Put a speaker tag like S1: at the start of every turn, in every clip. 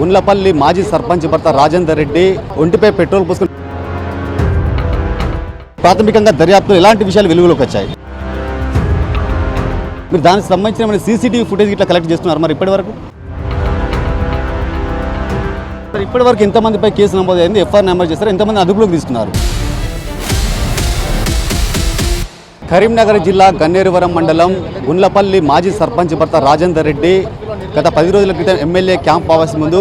S1: గుండ్లపల్లి మాజీ సర్పంచ్ భర్త రాజేందర్ రెడ్డి ఒంటిపై పెట్రోల్ పోసుకుని ప్రాథమికంగా దర్యాప్తులో ఎలాంటి విషయాలు వెలుగులోకి వచ్చాయి? మీరు దానికి సంబంధించిన సీసీటీవీ ఫుటేజ్ ఇట్లా కలెక్ట్ చేస్తున్నారు మరి ఇప్పటివరకు? ఇప్పటివరకు ఎంతమందిపై కేసు నమోదైంది, ఎఫ్ఐఆర్ నమోదు చేస్తారు, ఎంతమంది అదుపులోకి తీసుకున్నారు? కరీంనగర్ జిల్లా గన్నేరువరం మండలం గుండ్లపల్లి మాజీ సర్పంచ్ భర్త రాజేందర్ రెడ్డి గత 10 రోజుల క్రితం ఎమ్మెల్యే క్యాంప్ ఆవాస్ ముందు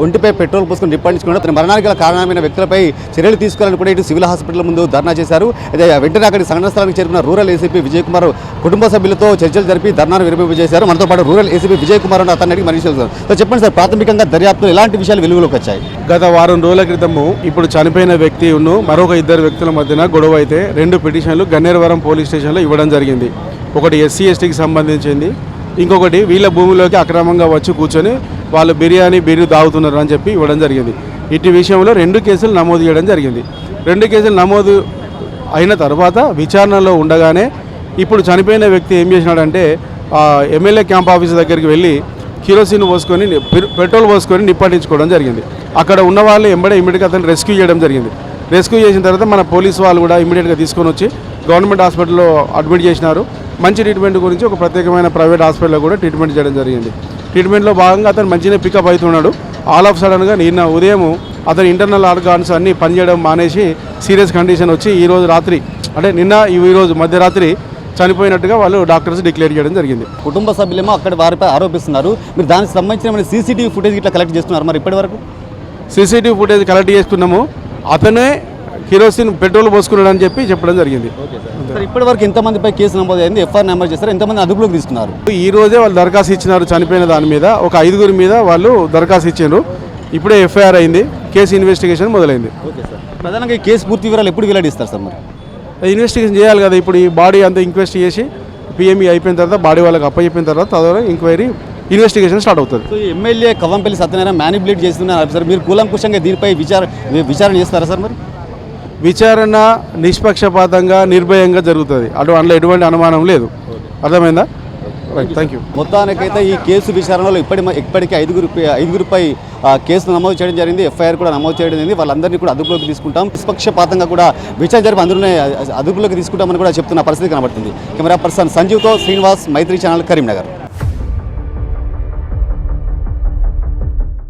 S1: ఒంటిపై పెట్రోల్ పోసుకుని నిప్పండించుకుని అతని మరణానికి గల కారణమైన వ్యక్తులపై చర్యలు తీసుకోవాలని కూడా ఇటు సివిల్ హాస్పిటల్ ముందు ధర్నా చేశారు. అయితే వెంటనే అక్కడి సంఘటన స్థలానికి చేరుకున్న రూరల్ ఏసీపీ విజయ్ కుమార్ కుటుంబ సభ్యులతో చర్చలు జరిపి ధర్నాను విరమింపజేశారు. మనతో పాటు రూరల్ ఏసీపీ విజయ్ కుమార్ అతన్ని మనిషి సో చెప్పండి సార్, ప్రాథమికంగా దర్యాప్తులో ఎలాంటి విషయాలు వెలుగులోకి వచ్చాయి?
S2: గత వారం రోజుల క్రితము ఇప్పుడు చనిపోయిన వ్యక్తి మరొక 2 వ్యక్తుల మధ్యన గొడవ అయితే 2 పిటిషన్లు గన్నేరువరం పోలీస్ స్టేషన్లో ఇవ్వడం జరిగింది. ఒకటి ఎస్సీ ఎస్టీకి సంబంధించింది, ఇంకొకటి వీళ్ళ భూమిలోకి అక్రమంగా వచ్చి కూర్చొని వాళ్ళు బీరు తాగుతున్నారు అని చెప్పి ఇవ్వడం జరిగింది. ఇటు విషయంలో 2 కేసులు నమోదు చేయడం జరిగింది. 2 కేసులు నమోదు అయిన తర్వాత విచారణలో ఉండగానే ఇప్పుడు చనిపోయిన వ్యక్తి ఏం చేసినాడంటే ఎమ్మెల్యే క్యాంప్ ఆఫీస్ దగ్గరికి వెళ్ళి కిరోసిన్ పోసుకొని పెట్రోల్ పోసుకొని నిప్పటించుకోవడం జరిగింది. అక్కడ ఉన్న వాళ్ళు ఇమ్మీడియట్గా అతను రెస్క్యూ చేయడం జరిగింది. రెస్క్యూ చేసిన తర్వాత మన పోలీసు వాళ్ళు కూడా ఇమ్మీడియట్గా తీసుకొని వచ్చి గవర్నమెంట్ హాస్పిటల్లో అడ్మిట్ చేసినారు. మంచి ట్రీట్మెంట్ గురించి ఒక ప్రత్యేకమైన ప్రైవేట్ హాస్పిటల్లో కూడా ట్రీట్మెంట్ చేయడం జరిగింది. ట్రీట్మెంట్లో భాగంగా అతను మంచిగా పికప్ అవుతున్నాడు. ఆల్ ఆఫ్ సడన్గా నిన్న ఉదయం అతని ఇంటర్నల్ ఆర్గాన్స్ అన్నీ పనిచేయడం మానేసి సీరియస్ కండిషన్ వచ్చి ఈరోజు రాత్రి అంటే నిన్న ఈరోజు మధ్యరాత్రి చనిపోయినట్టుగా వాళ్ళు డాక్టర్స్ డిక్లేర్ చేయడం జరిగింది.
S1: కుటుంబ సభ్యులేమో అక్కడ వారిపై ఆరోపిస్తున్నారు. మీరు దానికి సంబంధించిన సీసీటీవీ ఫుటేజ్ ఇట్లా కలెక్ట్ చేస్తున్నారు మరి ఇప్పటివరకు?
S2: సీసీటీవీ ఫుటేజ్ కలెక్ట్ చేసుకున్నాము. అతనే కిరోసిన్ పెట్రోల్ పోసుకున్నాడు అని చెప్పి చెప్పడం జరిగింది.
S1: ఇప్పటివరకు ఎంతమందిపై కేసు నమోదైంది, ఎఫ్ఐఆర్ నమోదు చేస్తారు, ఎంతమంది అదుపులోకి తీసుకున్నారు?
S2: ఈ రోజే వాళ్ళు దరఖాస్తు ఇచ్చినారు. చనిపోయిన దాని మీద ఒక 5 మీద వాళ్ళు దరఖాస్తు ఇచ్చారు. ఇప్పుడే ఎఫ్ఐఆర్ అయింది, కేసు ఇన్వెస్టిగేషన్ మొదలైంది.
S1: ఓకే సార్, ప్రధానంగా ఈ కేసు పూర్తి వివరాలు ఎప్పుడు వెల్లడిస్తారు సార్? మరి
S2: ఇన్వెస్టిగేషన్ చేయాలి కదా. ఇప్పుడు ఈ బాడీ అంతా ఇంక్వెస్ట్ చేసి పిఎంఈ అయిపోయిన తర్వాత బాడీ వాళ్ళకి అప్పచెప్పిన తర్వాత తద్వారా ఎంక్వైరీ ఇన్వెస్టిగేషన్ స్టార్ట్ అవుతుంది.
S1: So MLA Kavampalli Satyanarayana manipulate చేస్తున్నారు సార్, మీరు కూలంకుషంగా దీనిపై విచారణ చేస్తారా సార్? మరి
S2: విచారణ నిష్పక్షపాతంగా నిర్భయంగా జరుగుతుంది, అందులో ఎటువంటి అనుమానం లేదు. అర్థమైందా? Right, thank you.
S1: మొత్తానికైతే ఈ కేసు విచారణలో ఇప్పటికే ఐదుగురిపై కేసు నమోదు చేయడం జరిగింది, ఎఫ్ఐఆర్ కూడా నమోదు చేయడం జరిగింది. వాళ్ళందరినీ కూడా అదుపులోకి తీసుకుంటాం, నిష్పక్షపాతంగా కూడా విచారణ జరిపి అందులోనే అదుపులోకి తీసుకుంటామని కూడా చెప్తున్న పరిస్థితి కనబడుతుంది. కెమెరా పర్సన్ సంజీవ్తో శ్రీనివాస్, మైత్రి ఛానల్, కరీంనగర్.